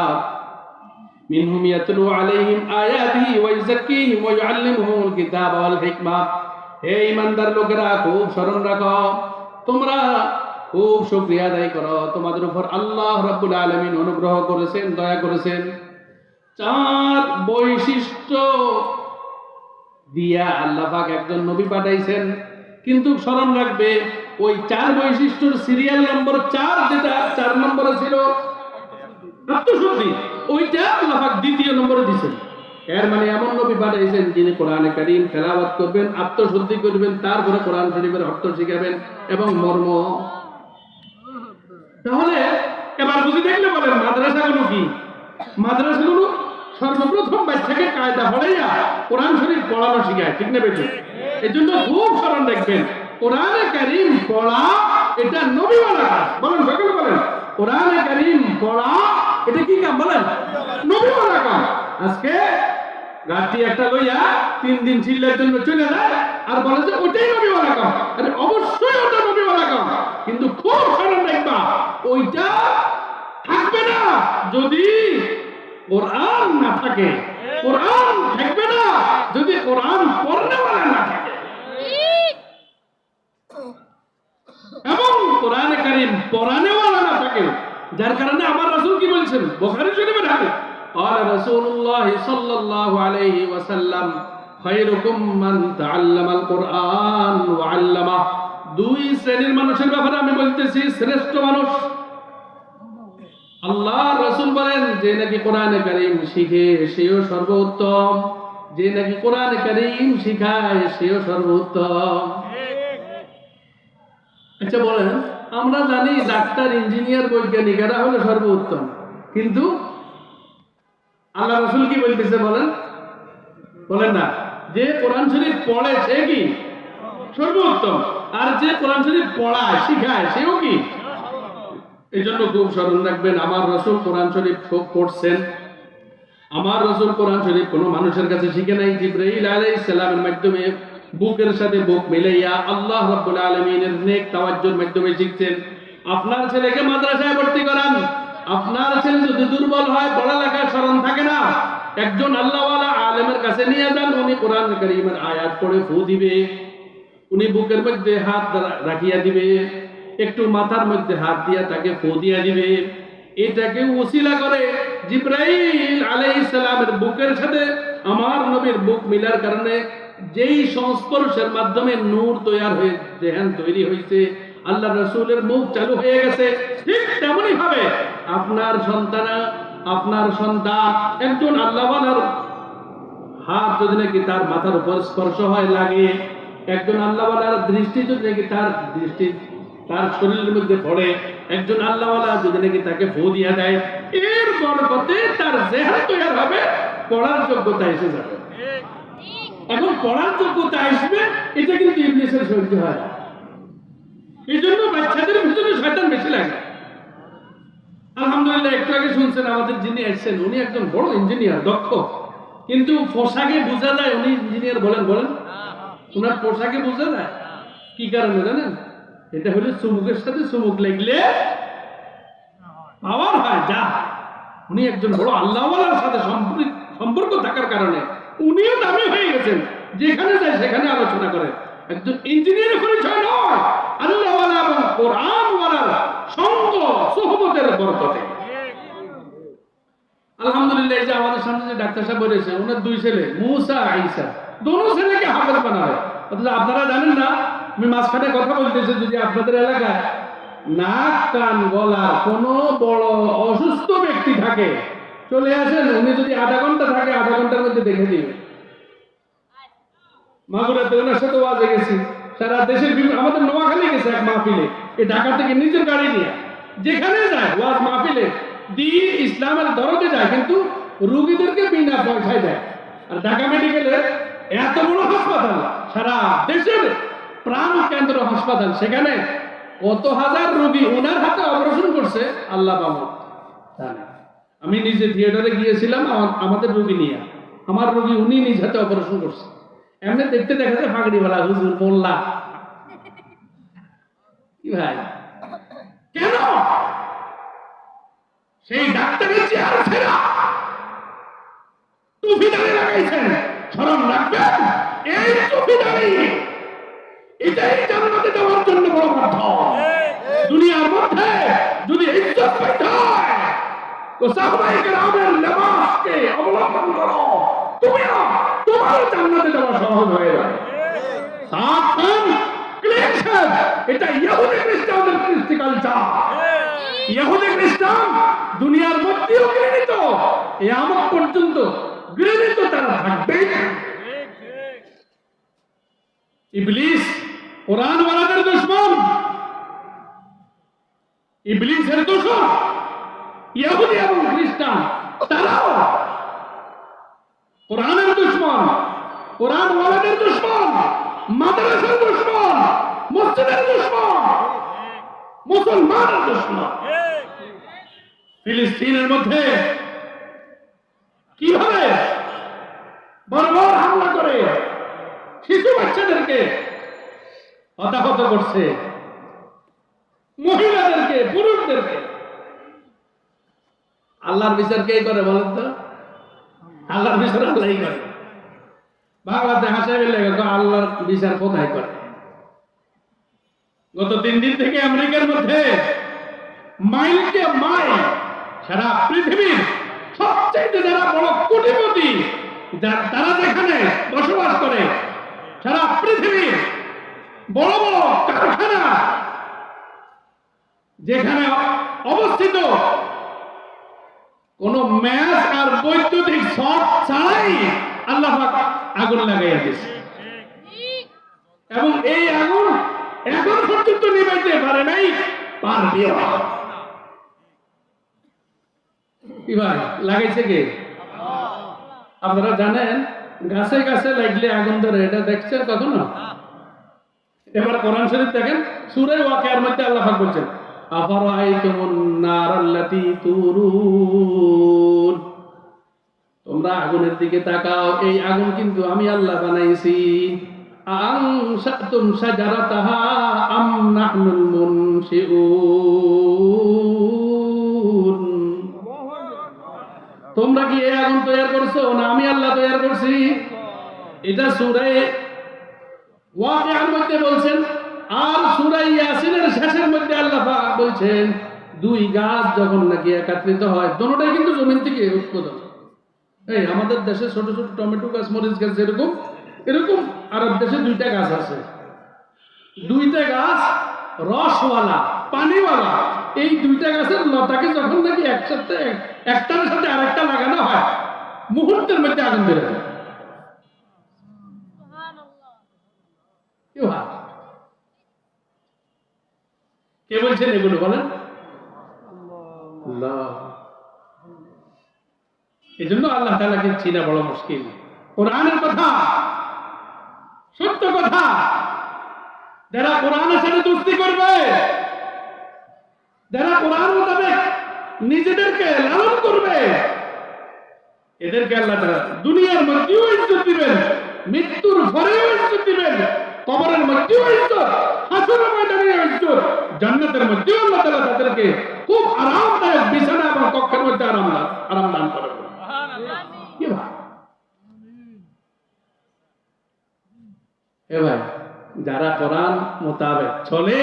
মিনহুম ইয়াতলু আলাইহিম আয়াতিহি ওয়া ইউযাক্কিহিম ওয়া ইউআল্লিমুহুমুল কিতাবা ওয়াল হিকমা। হে ঈমানদার লোকেরা, খুব স্মরণ রাখো, তোমরা খুব শুকরিয়া আদায় করো, তোমাদের উপর আল্লাহ রাব্বুল আলামিন অনুগ্রহ করেছেন, দয়া করেছেন। 4 বৈশিষ্ট্য দিয়া আল্লাহ পাক একজন নবী পাঠাইছেন। কিন্তু স্মরণ রাখবে, ওই 4 বৈশিষ্ট্যের সিরিয়াল নম্বর 4, যেটা 4 নম্বরে ছিল আত্মশুদ্ধি, ওইটা আল্লাহ পাক 2য় নম্বরে দিয়েছেন। এর মানে এমন নবী পাঠাইছেন যিনি কোরআনে কারীম তেলাওয়াত করবেন, আত্মশুদ্ধি করবেন, তারপরে কোরআন শরীফের অর্থ শিখাবেন এবং মর্ম। তাহলে এবার বুঝি দেখলে বলেন, মাদ্রাসাগুলো কি? মাদ্রাসাগুলো সর্বপ্রথম বাচ্চাকে কায়দা পড়াইয়া কোরআন শরীফ পড়ানো শিখায়, ঠিক না বেঠিক? এই জন্য খুব স্মরণ রাখবেন, কোরআনে কারীম পড়া এটা নবীওয়ালা কাজ। বলেন, সকলে বলেন, কোরআনে কারীম পড়া এটা কি কাজ? বলেন, নবীওয়ালা কাজ। আজকে রাত্রি একটা লইয়া 3 দিন চিল্লার জন্য চলে যায় আর বলে যে ওটাই নবীওয়ালা কাজ। আরে অবশ্যই ওটা নবীওয়ালা কাজ, কিন্তু খুব স্মরণ রাখবা, ওইটা থাকবে না যদি কোরআন না থাকে, কোরআন থাকবে না যদি কোরআন পড়নেওয়ালা না থাকে, এবং কোরআনে কারীম পড়ানেওয়ালা না থাকে। যার কারণে আমার রাসূল কি বলছেন? বুখারী শরীফের হাদিস, قال رسول الله صلى الله عليه وسلم خيركم من تعلم القرآن وعلمه। 2 শ্রেণীর মানুষের ব্যাপারে আমি বলতেছি, শ্রেষ্ঠ মানুষ আল্লাহ রাসূল বলেন, যে নাকি কোরআনে কারীম শিখে সেও সর্বোত্তম, যে নাকি কোরআনে কারীম শিখায় সেও সর্বোত্তম। আচ্ছা বলেন, আমরা জানি ডাক্তার, ইঞ্জিনিয়ার, বৈজ্ঞানিকেরা হলো সর্বোত্তম, কিন্তু আল্লাহ রাসূল কি বলতেছে বলেন? বলেন না, যে কোরআন শরীফ পড়ে সে কি সর্বোত্তম, আর যে কোরআন শরীফ পড়ায় শিখায় সেও কি। এই জন্য খুব স্মরণ রাখবেন, আমার রাসূল কোরআন শরীফ পড়ছেন। আমার রাসূল কোরআন শরীফ কোনো মানুষের কাছে শিখে নাই, জিবরাইল আলাইহিস সালামের মাধ্যমে বুকের সাথে বুক মিলাইয়া আল্লাহ রাব্বুল আলামিনের নেক তাওয়াজ্জুর মাধ্যমে শিখছেন। আপনার ছেলেকে মাদ্রাসায় ভর্তি করান, আপনার ছেলে যদি দুর্বল হয়, পড়ালেখার স্মরণ থাকে না, একজন আল্লাহওয়ালা আলেমের কাছে নিয়ে যান, উনি কোরআন কারীমের আয়াত পড়ে ফু দিবে, উনি বুকের মধ্যে হাত রাখিয়া দিবে, একটু মাথার মধ্যে হাত দিয়া তাকে ফু দিয়া দিবে, এটাকে ওসিলা করে জিবরাইল আলাইহিস সালামের বুকের সাথে আমার নবীর বুক মিলার কারণে যেই সংস্পর্শের মাধ্যমে নূর তৈরি হয়ে যেহেন তৈরি হয়েছে, আল্লাহ রাসূলের মুখ চালু হয়ে গেছে, ঠিক তেমনি ভাবে আপনার সন্তান একজন আল্লাহওয়ালার হাত যদি নাকি তার মাথার উপর স্পর্শ হয় লাগে, একজন আল্লাহওয়ালার দৃষ্টি যদি নাকি তার শরীরের মধ্যে পড়ে, একজন আল্লাহওয়ালা যদি নাকি তাকে ফু দিয়ে দেয়, এর বরকতে তার জেহেন তৈরি হবে, পড়ার যোগ্যতা এসে যাবে। এখন পড়ার যোগ্যতা আসবে, এটা কিন্তু ইবলিসের সহ্য হয় না। এই জন্য বাচ্চাদের ভিতরে শয়তান বেশি লাগে। আলহামদুলিল্লাহ, একটু আগে শুনছেন আমাদের যিনি আসছেন উনি একজন বড় ইঞ্জিনিয়ার, দক্ষ, কিন্তু পোশাকে বোঝা যায় উনি ইঞ্জিনিয়ার। বলেন ওনার পোশাকে বোঝা যায় কি কারণে জানেন? এটা হলো চুমুকের সাথে চুমুক লাগলে পাওয়ার হয় যা। উনি একজন বড় আল্লাহওয়ালার সাথে সম্পর্ক থাকার কারণে উনিও দামি হয়ে গেছেন, যেখানে যায় সেখানে আলোচনা করে। একজন ইঞ্জিনিয়ার পরিচয় নয়, আল্লাহওয়ালা এবং কোরআনওয়ালার সঙ্গ সুহবতের বরকতে। আলহামদুলিল্লাহ, এই যে আমাদের সামনে যে ডাক্তার সাহেব বলেছে, ওনার দুই ছেলে মুসা ঈসা, দোনো ছেলেকে হাফেজ বানাবে। অথচ আপনারা জানেন না, আমি মাঝখানে কথা বলতেছি, যদি আপনাদের এলাকায় নাক কান গলার কোনো বড় অসুস্থ ব্যক্তি থাকে, চলে আসেন, উনি যদি আধা ঘন্টা থাকে আধা ঘন্টার মধ্যে দেখে দিবে। মাগুরাতে ওনার সাথে ওয়াজে গেছি, সারা দেশের আমাদের নোয়াখালী গেছে এক মাহফিলে, এই ঢাকা থেকে নিজের গাড়ি নিয়ে যেখানে যায় ওয়াজ মাহফিলে দিন ইসলামের দরদে যায়, কিন্তু রোগীদেরকে বিনা পয়সায় দেয়। আর ঢাকা মেডিকেলে এত বড় হাসপাতাল, সারা দেশের প্রাণ কেন্দ্র হাসপাতাল, সেখানে কত হাজার রোগী ওনার হাতে অপারেশন করছে আল্লাহ বাবা জানে। আমি নিজে থিয়েটারে গিয়েছিলাম আমাদের রোগী নিয়ে, আমার রোগী উনি নিজ হাতে অপারেশন করছে। এমনি দেখতে দেখা যায় ফাগড়িওয়ালা হুজুর মোল্লা। কি ভাই, কেন সেই ডাক্তারের চেহারা ছেড়া টুপি দাঁড়িয়ে লাগাইছেন? শরম রাখবেন। এই টুপি দাঁড়িয়ে এটাই জান্নাতে যাওয়ার জন্য বড় মাধ্যম। দুনিয়ার মধ্যে যদি ইজ্জত পাইতে হয় তো সাহাবায়ে কেরামের লেবাসকে অবলম্বন করো, তোমার জান্নাতে যাওয়া সহজ হয়ে যাবে। সাবধান, ক্লিয়ার। এটা ইহুদি খ্রিস্টানদের কৃষ্টি কালচার। ইহুদি খ্রিস্টান দুনিয়ার মধ্যেও ঘৃণিত, কিয়ামত পর্যন্ত ঘৃণিত তারা থাকবে। ইবলিস কোরআনওয়ালাদের দুশমন, ইবলিসের দোসর ইহুদি এবং খ্রিস্টান, তারাও কোরআনের দুশমন, কোরআনওয়ালাদের দুশমন, মাদ্রাসার দুশমন, মসজিদের দুশমন, মুসলমানের দুশমন। ফিলিস্তিনের মধ্যে কিভাবে বর্বর হামলা করে শিশু বাচ্চাদেরকে হতাহত করছে, মহিলাদেরকে, পুরুষদেরকে। আল্লাহর বিচার কে করে বলেন তো? আল্লাহর বিচার আল্লাহই করে। বাংলাতে হাসাইবে লেগে আল্লাহর বিচার কোথায় করে? গত 3 দিন থেকে আমেরিকার মধ্যে মাইলকে মাইল সারা পৃথিবীর সবচেয়ে যারা বড় কোটিপতি তারা যেখানে বসবাস করে, সারা পৃথিবীর বড় বড় কারখানা যেখানে অবস্থিত, কোন ম্যাচ আর বৈদ্যুতিক শর্ট ছাড়াই আল্লাহ পাক আগুন লাগাইয়া দিয়েছে, এবং এই আগুন এখন পর্যন্ত নিভাইতে পারে নাই, পারবে না। কি ভাই, লাগাইছে কে? আপনারা জানেন গাছে গাছে লাগলে আগুন ধরে, এটা দেখছেন কখনো? এবার কোরআন শরীফ দেখেন, সূরা ওয়াকিয়ার মধ্যে আল্লাহ পাক বলছেন, আফারাআইতুমুন নারাল্লাতী তুরুন, তোমরা আগুনের দিকে তাকাও, এই আগুন কিন্তু আমি আল্লাহ বানাইছি। আনশাতুম শাজারাতাহা আম নাহনুল মুনশিউন, তোমরা কি এই আগুন তৈরি করছো না আমি আল্লাহ তৈরি করছি? এটা সূরা ওয়াকিয়ার মধ্যে বলছেন। আর সূরা ইয়াসিনের শেষের মধ্যে আল্লাহ পাক বলছেন, দুই গাছ যখন নাকি একত্রিত হয়, দোনোটাই কিন্তু জমিন থেকে উৎপাদন। এই আমাদের দেশে ছোট ছোট টমেটো গাছ, মরিচ গাছ যেরকম, এরকম আরব দেশে দুইটা গাছ আছে। দুইটা গাছ রসওয়ালা, পানিওয়ালা। এই দুইটা গাছের লতাকে যখন নাকি একসাথে, একটার সাথে আরেকটা লাগানো হয়, মুহূর্তের মধ্যে আগুন বেড়ে যায়। কে বলছেন এগুলো বলেন? এই জন্য আল্লাহ তাআলাকে চিনা বড় মুশকিল। কোরআনের কথা, সত্য কথা, যারা কোরআনের সাথে দোস্তি করবে, যারা কোরআন মোতাবেক নিজেদেরকে লালন করবে, এদেরকে আল্লাহ তাআলা দুনিয়ার মধ্যেও ইজ্জত দিবেন, মৃত্যুর পরেও ইজ্জত দিবেন, কবরের মধ্যেও ইজ্জত, হাসরের ময়দানেও ইজ্জত, জান্নাতের মধ্যেও আল্লাহ তাআলা তাদেরকে খুব আরামদায়ক বিছানা এবং কক্ষের মধ্যে আরাম দান করবেন। কি ভাই? এ ভাই, যারা কোরআন মোতাবেক চলে,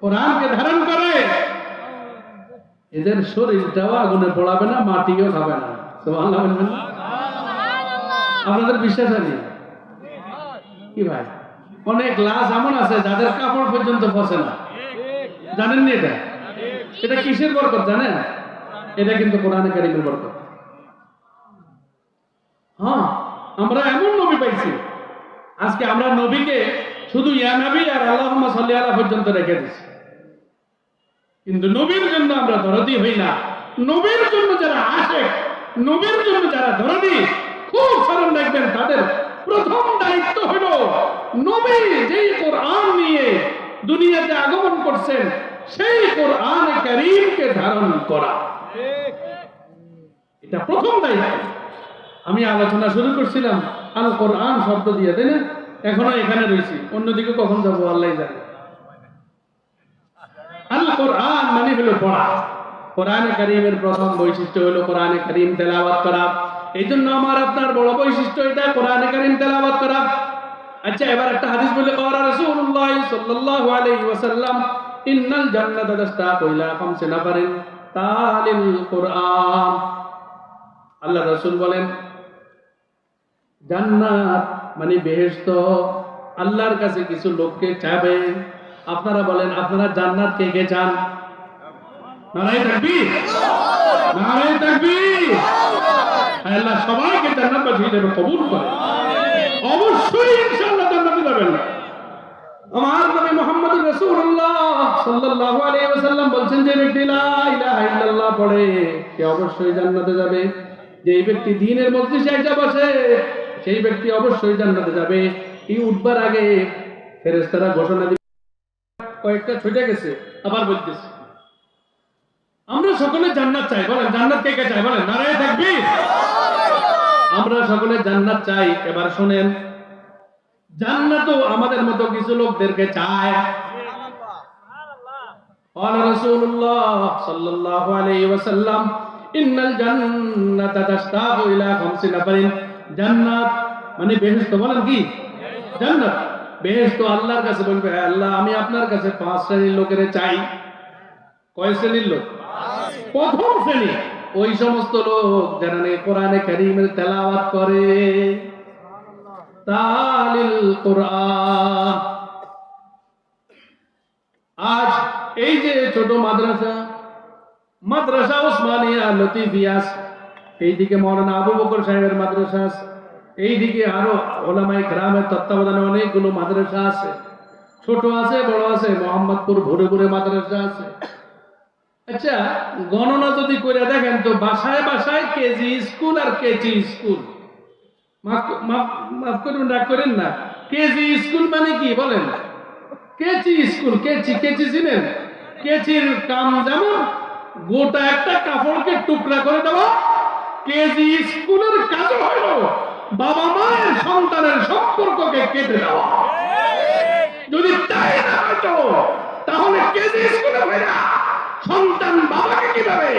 কোরআনকে ধারণ করে, এদের শরীরটাও আগুনে পোড়াবে না, মাটিও খাবে না। সুবহানাল্লাহ বলবেন না? আপনাদের বিশ্বাস আছে? কি ভাই, অনেক লাশ এমন আছে যাদের কাপড় পর্যন্ত পচে না। জানেন না এটা? এটা কিসের বরকত জানেন? এটা কিন্তু কোরআনে কারীমের বরকত। হ্যাঁ, আমরা এমন নবী পাইছি, আজকে আমরা নবীকে শুধু ইয়া নবী আর আল্লাহুম্মা সাল্লি আলা পর্যন্ত রেখে দিচ্ছি, কিন্তু নবীর জন্য আমরা দরদি হই না। নবীর জন্য যারা আশেক, নবীর জন্য যারা দরদি, খুব স্মরণ রাখবেন, তাদের প্রথম দায়িত্ব হলো নবী যেই কোরআন নিয়ে দুনিয়াতে আগমন করছেন, সেই কোরআনে কারীমকে ধারণ করা। এটা প্রথম দায়িত্ব। আমি আলোচনা শুরু করছিলাম আল কোরআন শব্দ দিয়ে, তাই না? এখনো এখানে রয়েছি, অন্যদিকে কখন যাবো আল্লাহই জানে। আল কোরআন মানে হলো পড়া। কোরআনে কারীমের প্রথম বৈশিষ্ট্য হলো কোরআনে কারীম তেলাওয়াত করা। এই জন্য আমার আপনার বড় বৈশিষ্ট্য এটা, কোরআনে কারীম তেলাওয়াত করা। আচ্ছা, এবার একটা হাদিস বলে, ক্বালা রাসূলুল্লাহ সাল্লাল্লাহু আলাইহি ওয়াসাল্লাম, ইন্নাল জান্নাতা তাশতাকু ইলা খামসি নাফারিন তালিল কোরআন। আল্লাহ রাসূল বলেন, জান্নাত মানে বেহেশত আল্লাহর কাছে কিছু লোককে চাবে। আপনারা বলেন, আপনারা জান্নাত কে কে চান? নারায়ে তাকবীর, নারায়ে তাকবীর। আল্লাহ সবাইকে জান্নাত বাছিয়ে দেবে, কবুল করে। অবশ্যই ইনশাআল্লাহ জান্নাতে যাবেন। আমার নবী মুহাম্মদ রাসূলুল্লাহ সাল্লাল্লাহু আলাইহি ওয়াসাল্লাম বলছেন, যে ব্যক্তি লা ইলাহা ইল্লাল্লাহ পড়ে সে অবশ্যই জান্নাতে যাবে। যে ব্যক্তি দ্বীনের মজলিসে এসে বসে, সেই ব্যক্তি অবশ্যই জান্নাতে যাবে। এই উঠবার আগে ফেরেশতারা ঘোষণা দিবে, কয়েকটা ছুটে গেছে, আবার বলতেছে, আমরা সকলে জান্নাত চাই। বলেন জান্নাত কে কে চাই? বলেন নারায়ে তাকবীর। আমরা সকলে জান্নাত চাই। এবার শুনেন, জান্নাতও আমাদের মতো কিছু লোকদেরকে চায়। قال رسول الله صلى الله عليه وسلم إن الجنة تشتاق إلى خمس نفر। জান্নাত মানে বেহেশত। বলেন কি? জান্নাত বেহেশত আল্লাহর কাছে বলবে, আল্লাহ আমি আপনার কাছে 5 শ্রেণীর লোকের চাই। কয় শ্রেণীর লোক? প্রথম শ্রেণী ওই সমস্ত লোক যারা কোরআনে কারীমের তেলাওয়াত করে, তালিল কোরআন। আজ এই যে ছোট মাদ্রাসা, মাদ্রাসা ওসমানিয়া লতিফিয়াস, এইদিকে মাওলানা আবু বকর সাহেবের মাদ্রাসা আছে, এইদিকে আরো ওলামায়ে কেরামের তত্ত্বাবধানে অনেকগুলো মাদ্রাসা আছে, ছোট আছে বড় আছে, মোহাম্মদপুর ভোরে ভোরে মাদ্রাসা আছে। আচ্ছা, গণনা যদি করে দেখেন তো বাসায় বাসায় কেজি স্কুল আর কেজি স্কুল। মাফ করবেন, রাগ করেন না। কেজি স্কুল মানে কি বলেন? কেচি স্কুল। কেচি, কেচি চিনেন? কেচির কাম যেমন গোটা একটা কাপড়কে টুকরা করে দেওয়া, কেজি স্কুলের কাজ হইল বাবা মায়ের সন্তানের সম্পর্ককে কেটে দেওয়া। যদি তাই না হয়তো, তাহলে কেজি স্কুলে ভাইরা সন্তান বাবাকে কিভাবে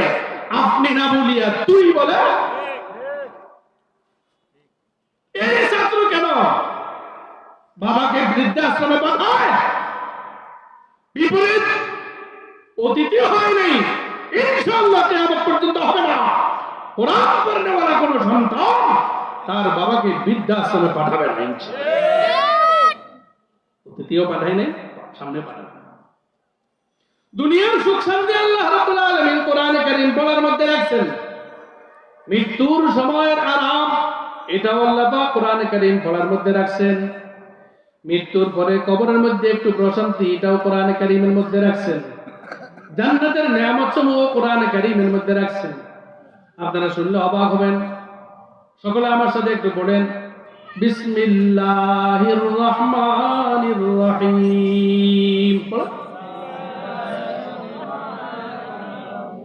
আপনি না বলিয়া তুই বলে? এই ছাত্র কেন বাবাকে বৃদ্ধাশ্রমে পাঠায়? বিপরীত অতীতেও হয় নাই, ইনশাআল্লাহ কিয়ামত পর্যন্ত হবে না। কোরআন পড়নেওয়ালা কোনো সন্তান তার বাবাকে বৃদ্ধাশ্রমে পাঠাবে না ইনশাআল্লাহ। অতীতেও পাঠায় নাই, সামনে পাঠাবে। দুনিয়ার সুখ শান্তি আল্লাহ রাব্বুল আলামিন কোরআনে কারীম পড়ার মধ্যে রাখছেন। মৃত্যুর সময়ের আরাম এটাও আল্লাহ পাক কোরআনে কারীম পড়ার মধ্যে রাখছেন। মৃত্যুর পরে কবরের মধ্যে একটু প্রশান্তি এটাও কোরআনে কারীমের মধ্যে রাখছেন। জান্নাতের নিয়ামত সমূহ কোরআনে কারীমের মধ্যে রাখছেন। আপনারা শুনলে অবাক হবেন। সকলে আমার সাথে একটু পড়েন, বিসমিল্লাহির রহমানির রহিম।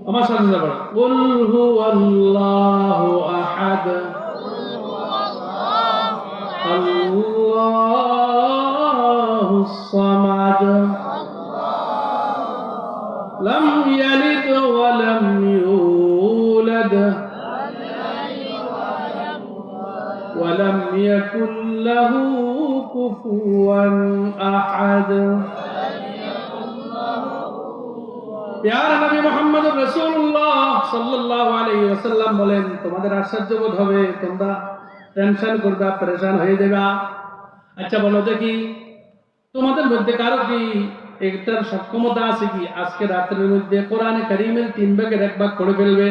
আমার সাথে যাবেন, কুল হুয়াল্লাহু আহাদ আল্লাহুস সামাদ লাম ইয়ালিদ ওয়া লাম ইউলাদ ওয়া লাম ইয়াকুল লাহু কুফুয়ান আহাদ। প্যারা নবী মুহাম্মদ রাসূলুল্লাহ সাল্লাল্লাহু আলাইহি ওয়াসাল্লাম বলেন, তোমাদের আশ্চর্য বোধ হবে, তোমরা টেনশন করবা, পরেশান হয়ে যাবা। আচ্ছা বলো দেখি, তোমাদের মধ্যে কারো কি একটার সক্ষমতা আছে কি আজকে রাতের মধ্যে কোরআনে কারীমের 3 ভাগের 1 ভাগ পড়ে ফেলবে?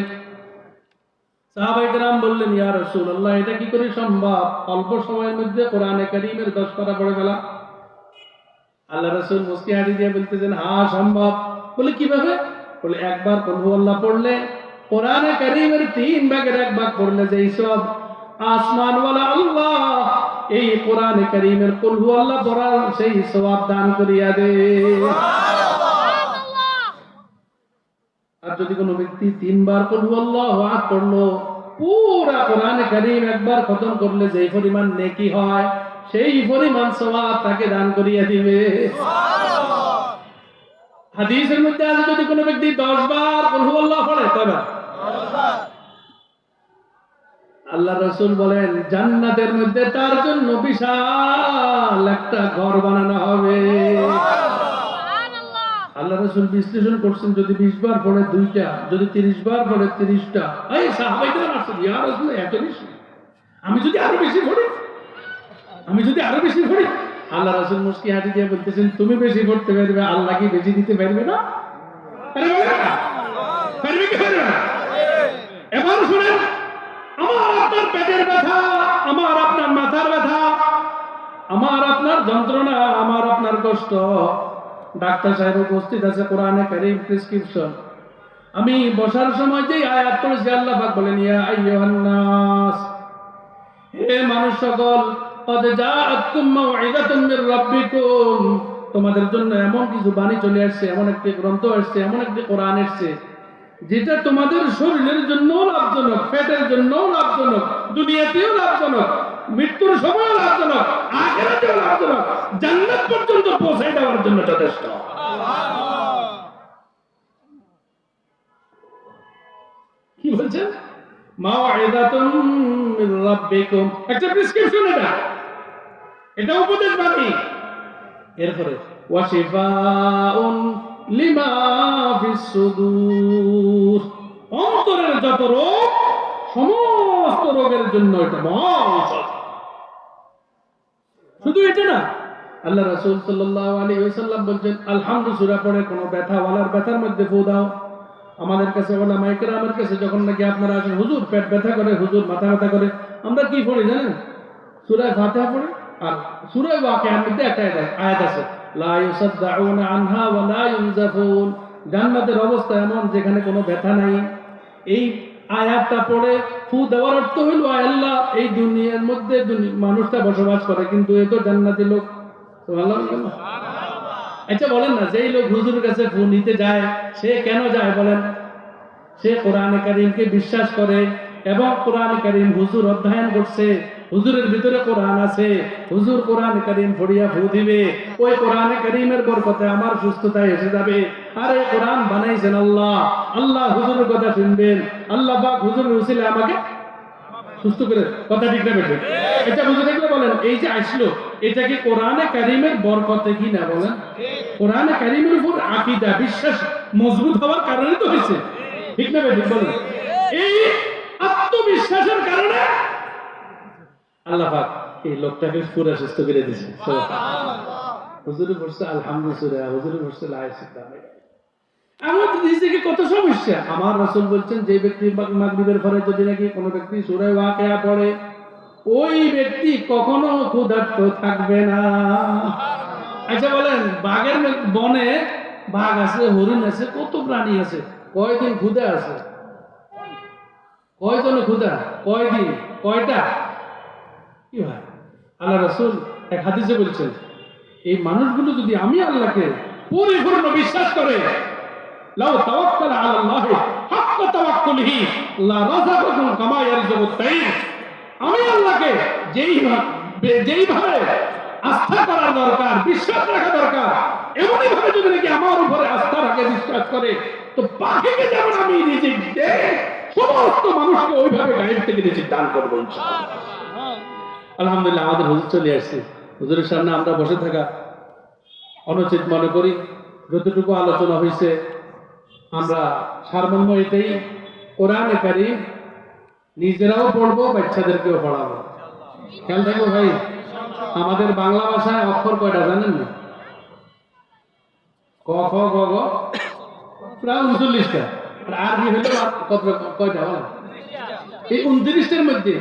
সাহাবায়ে কেরাম বললেন, ইয়া রাসূলুল্লাহ, এটা কি করে সম্ভব? অল্প সময়ের মধ্যে কোরআনে কারীমের 10 পারা পড়ে ফেলা? আল্লাহ রাসূল মুস্কি হাসি দিয়ে বলতেছেন, হ্যাঁ সম্ভব। বলে কিভাবে? বলে একবার কুল হুয়াল্লাহ পড়লে কোরআনে কারীমের 3 ভাগের 1 ভাগ পড়লে যেই সব আসমানওয়ালা আল্লাহ এই কোরআনে কারীমের কুল হুয়াল্লাহ পড়ার সেই সওয়াব দান করিয়া দে। আর যদি কোনো ব্যক্তি 3 বার কুল হুয়াল্লাহু আহাদ পড়লো, পুরা কোরআনে কারীম একবার খতম করলে যেই পরিমাণ নেকি হয় সেই পরিমাণ সওয়াব তাকে দান করিয়া দিবে। হাদিসের মধ্যে আছে যদি কোনো ব্যক্তি 10 বার কুল হুয়াল্লাহ পড়ে তবে আল্লাহ রাসূল বলেন জান্নাতের মধ্যে তার জন্য বিশাল একটা ঘর বানানো হবে। সুবহানাল্লাহ। আল্লাহ রাসূল বিশ্লেষণ করছেন, যদি 20 বার পড়ে 2টা, যদি 30 বার পড়ে 30টা। এই সাহাবাইরা বলছেন, ইয়া রাসূল এত বেশি, আমি যদি আরো বেশি পড়ি, আল্লাহ রাসূল মুস্কি হাসি দিয়ে বলতেছেন, তুমি বেশি পড়তে পারবে, আল্লাহ কি বেশি দিতে পারবে না? পারবে কি পারবে না? এবার শুনেন, আমার আপনার পেটের ব্যথা, আমার আপনার মাথার ব্যথা, আমার আপনার যন্ত্রণা, আমার আপনার কষ্ট, ডাক্তার সাহেব উপস্থিত আছে, কোরআনে কারীম প্রেসক্রিপশন। আমি বসার সময় যেই আয়াত পড়েছি, আল্লাহ পাক বলেন, ইয়া আইয়ুহান নাস, হে মানুষ সকল, কদ জাআতকুম মাউইযাতুম মির রাব্বিকুম, তোমাদের জন্য এমন কিছু বাণী চলে আসছে, এমন একটি গ্রন্থ আসছে, এমন একটি কোরআন আসছে যেটা তোমাদের শরীরের জন্য লাভজনক, পেটের জন্য লাভজনক, দুনিয়াতেও লাভজনক, মৃত্যুর সময়ও লাভজনক, আখিরাতেও লাভজনক, জান্নাত পর্যন্ত পৌঁছে দেওয়ার জন্য যথেষ্ট। কি বলছেন? মাউইযাতুম মির রাব্বিকুম, একটা প্রেসক্রিপশন, এটা উপদেশ বাণী। এরপরে ওয়াশিফাউন লিমা ফিস সুদূর, অন্তরের যত রোগ, সমস্ত রোগের জন্য এটা মহা ঔষধ। শুধু এটা না, আল্লাহ রাসূল সাল্লাল্লাহু আলাইহি ওয়াসাল্লাম বলেন, আলহামদু সূরা পড়ে কোনো ব্যথাওয়ালার ব্যথার মধ্যে ফু দাও। আমাদের কাছে উলামায়ে কেরামের কাছে যখন নাকি আপনারা আসেন, হুজুর পেট ব্যথা করে, হুজুর মাথা ব্যথা করে, আমরা কি পড়ি জানেন? সূরা ফাতিহা পড়ি। আর সূরা ওয়াকিয়ার মধ্যে একটা আয়াত আছে, লা ইউসাদদাউনা আনহা ওয়া লা ইউনজাফুন, জান্নাতের অবস্থা এমন যেখানে কোনো ব্যথা নাই। এই আয়াতটা পড়ে ফু দেওয়ার অর্থ হইল, আল্লাহ এই দুনিয়ার মধ্যে মানুষটা বসবাস করে, কিন্তু এ তো জান্নাতি লোক। সুবহানাল্লাহ। আচ্ছা বলেন না, যেই লোক হুজুরের কাছে ফু নিতে যায়, সে কেন যায় বলেন? সে কোরআনে কারীমকে বিশ্বাস করে এবং কোরআনে কারীম হুজুর অধ্যয়ন করছে, হুজুরের ভিতরে কোরআন আছে, হুজুর কোরআনে কারীম পড়িয়া ফু দিবে, ওই কোরআনে কারীমের বরকতে আমার সুস্থতা এসে যাবে। আর এই কোরআন বানাইছেন আল্লাহ, আল্লাহ হুজুরের কথা শুনবেন, আল্লাহ পাক হুজুরের উসিলায় আমাকে সুস্থ করে কথা ঠিক না বেঠে? এটা বুঝে থাকলে বলেন, এই যে আসলো এটা কি কোরআনে কারিমের বরকতে কি না বলেন? কোরআনে কারিমের উপর আকীদা বিশ্বাস মজবুত হওয়ার কারণে তো হয়েছে, ঠিক না বেঠে বলেন? এই আত্মবিশ্বাসের কারণে আল্লাহ পাক এই লোকটাকে পুরো সুস্থ করে দিয়েছে। হুজুরে বলছে আলহামদুলিল্লাহ, হুজুরে বলছে লা ইলাহা। আমার নিজেকে কত সমস্যা। আমার রাসূল বলছেন যে ব্যক্তি মাগরিবের পরে যদি নাকি কোনো ব্যক্তি সূরা ওয়াকিয়া পড়ে, ওই ব্যক্তি কখনো ক্ষুধার্ত থাকবে না। আচ্ছা বলেন, বাঘের বনে বাঘ আছে, হরিণ আছে, কত প্রাণী আছে, কয়দিন ক্ষুধা আছে? কয়জনে ক্ষুধা? কয়দিন? কয়টা? কি হয়? আল্লাহ রাসূল এক হাদিসে বলছেন, এই মানুষগুলো যদি আমি আল্লাহকে পরিপূর্ণ বিশ্বাস করে, লাউ তাওয়াক্কালা আলাল্লাহি হাক্কা তাওয়াক্কুলিহি লা রাযাকাকুম কামা ইয়ারযুকুত তাইর। আমি আল্লাহকে যেইভাবে আস্থা করার দরকার, বিশ্বাস রাখা দরকার, এমনই ভাবে যদি নাকি আমার উপরে আস্থা রাখে, বিশ্বাস করে, তো পাখিকে যেমন আমি রিজিক দেই, সমস্ত মানুষকে ওইভাবে গায়েব থেকে রিজিক দান করবো ইনশাআল্লাহ। আলহামদুলিল্লাহ, আমাদের হুজুর চলে আসছে। হুজুরের সামনে আমরা বসে থাকা অনুচিত মনে করি। যতটুকু আলোচনা হয়েছে আমরা সারমর্ম এটাই, কোরআনে কারীম নিজেরাও পড়বো, বাচ্চাদেরকেও পড়াবো। খেয়াল থাকবো ভাই, আমাদের বাংলা ভাষায় অক্ষর কয়টা জানেন না? ক খ গ ঘ প্রায় 39টা। আরবি হলো কয়টা বলেন? এই 29টার মধ্যে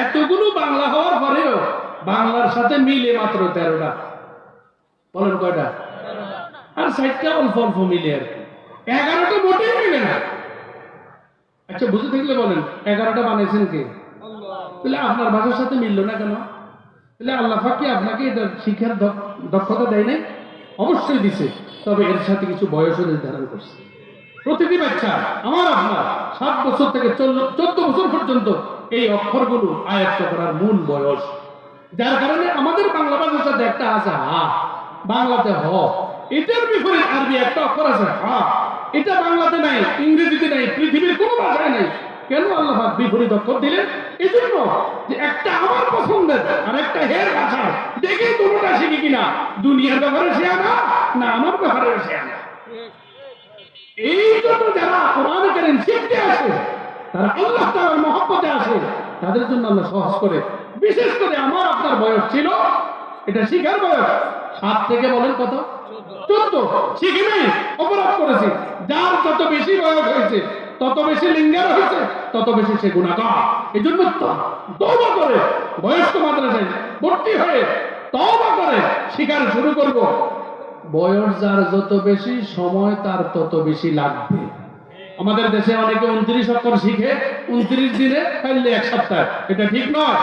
এতগুলো বাংলা হওয়ার পরেও বাংলার সাথে মিলে মাত্র 13টা। বলেন কয়টা? আর 60টা অল্প অল্প মিলে আর কি, 11টা মোটেই মিলে না। আচ্ছা বুঝে থাকলে বলেন, 11টা বানাইছেন কে? তাহলে আপনার ভাষার সাথে মিললো না কেন? তাহলে আল্লাহ পাক কি আপনাকে এটা শিক্ষার দক্ষতা দেয় নাই? অবশ্যই দিছে, তবে এর সাথে কিছু বয়সও নির্ধারণ করছে। প্রতিটি বাচ্চা আমার আপনার 7 বছর থেকে 14 বছর পর্যন্ত এই অক্ষরগুলো আয়ত্ত করার মূল বয়স। যার কারণে আমাদের বাংলা ভাষার সাথে একটা আছে হা, বাংলাতে হ, এটার বিপরীত আরবি একটা অক্ষর আছে হা, এটা বাংলাতে নাই, ইংরেজিতে নাই, পৃথিবীর কোনো ভাষায় নাই। কেন আল্লাহ পাক বিপরীত অক্ষর দিলেন? এই জন্য যে একটা আমার পছন্দের আর একটা হের ভাষা, দেখে দুটোটা শিখি কিনা, দুনিয়ার ব্যাপারে সে আনা না আমার ব্যাপারে সে আনা। এই জন্য যারা কোরআন কারীম শিখতে আসে, তারা আল্লাহ তাআলার মহব্বতে আসে, তাদের জন্য আল্লাহ সহজ করে। বিশেষ করে আমার আপনার বয়স ছিল, এটা শিখার বয়স 7 থেকে বলেন কত? 14। শিখি নাই, অপরাধ করেছি। যার যত বেশি বয়স হয়েছে, তত বেশি লিঙ্গার হয়েছে, তত বেশি সে গুনাহগার। এই জন্য তওবা করে বয়স্ক মাদ্রাসায় ভর্তি হয়ে তওবা করে শিখার শুরু করব। বয়স যার যত বেশি, সময় তার তত বেশি লাগবে। আমাদের দেশে অনেকে 29 অক্ষর শিখে 29 দিনে, পারলে 1 সপ্তাহ। এটা ঠিক নয়।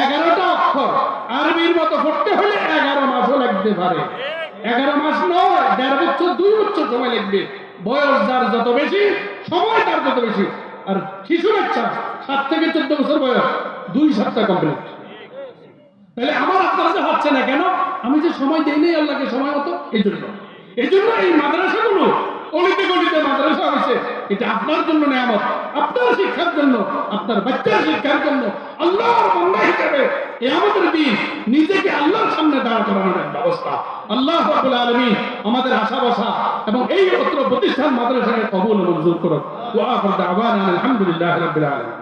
11টা অক্ষর আরবির মতো পড়তে হলে 11 মাসও লাগতে পারে। 11 মাস নয়, 1.5 বছর 2 বছর সময় লাগবে। বয়স যার যত বেশি, সময় তার তত বেশি। আর শিশু বাচ্চা 7 থেকে 14 বছর বয়স 2 সপ্তাহ কমপ্লিট। তাহলে আমার আপনার কাছে হচ্ছে না কেন? আমি যে সময় দেই নাই আল্লাহকে সময় মতো। এই জন্য এই মাদ্রাসাগুলো অলিতে গলিতে মাদ্রাসা হয়েছে। এটা আপনার জন্য নিয়ামত, আপনার শিক্ষার জন্য, আপনার বাচ্চার শিক্ষার জন্য। আল্লাহর বান্দা হিসেবে কিয়ামতের দিন নিজেকে আল্লাহর সামনে দাঁড় করানোর ব্যবস্থা। আল্লাহ রাব্বুল আলামিন আমাদের আশা বসা এবং এই পত্র প্রতিষ্ঠান মাদ্রাসাকে কবুল ও মঞ্জুর করুন। ওয়া আখির দাওয়ানা আলহামদুলিল্লাহি রাব্বিল আলামিন।